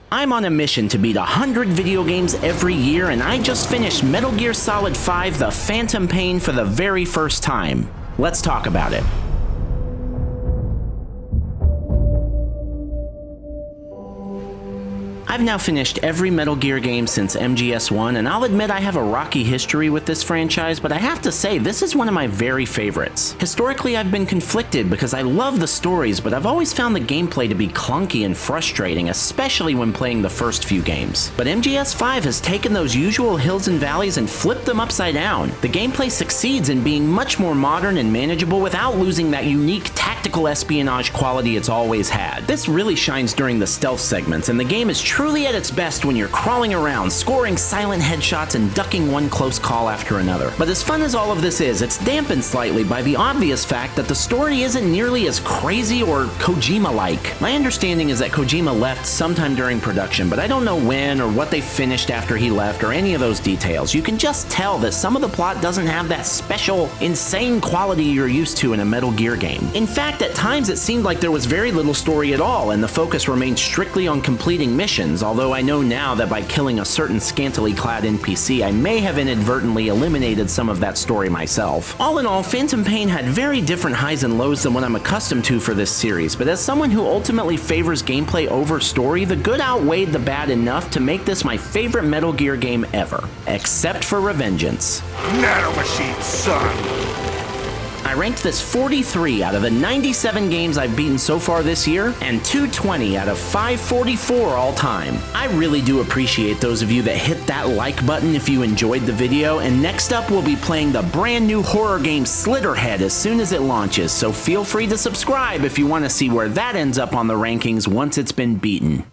I'm on a mission to beat 100 video games every year, and I just finished Metal Gear Solid 5: The Phantom Pain for the very first time. Let's talk about it. I've now finished every Metal Gear game since MGS1, and I'll admit I have a rocky history with this franchise, but I have to say, this is one of my very favorites. Historically, I've been conflicted because I love the stories, but I've always found the gameplay to be clunky and frustrating, especially when playing the first few games. But MGS5 has taken those usual hills and valleys and flipped them upside down. The gameplay succeeds in being much more modern and manageable without losing that unique tactical espionage quality it's always had. This really shines during the stealth segments, and the game is truly at its best when you're crawling around, scoring silent headshots and ducking one close call after another. But as fun as all of this is, it's dampened slightly by the obvious fact that the story isn't nearly as crazy or Kojima-like. My understanding is that Kojima left sometime during production, but I don't know when or what they finished after he left or any of those details. You can just tell that some of the plot doesn't have that special, insane quality you're used to in a Metal Gear game. In fact, at times it seemed like there was very little story at all, and the focus remained strictly on completing missions, although I know now that by killing a certain scantily clad NPC, I may have inadvertently eliminated some of that story myself. All in all, Phantom Pain had very different highs and lows than what I'm accustomed to for this series, but as someone who ultimately favors gameplay over story, the good outweighed the bad enough to make this my favorite Metal Gear game ever. Except for Revengeance. Nanomachine, son! I ranked this 43 out of the 97 games I've beaten so far this year, and 220 out of 544 all time. I really do appreciate those of you that hit that like button if you enjoyed the video, and next up we'll be playing the brand new horror game Slitterhead as soon as it launches, so feel free to subscribe if you want to see where that ends up on the rankings once it's been beaten.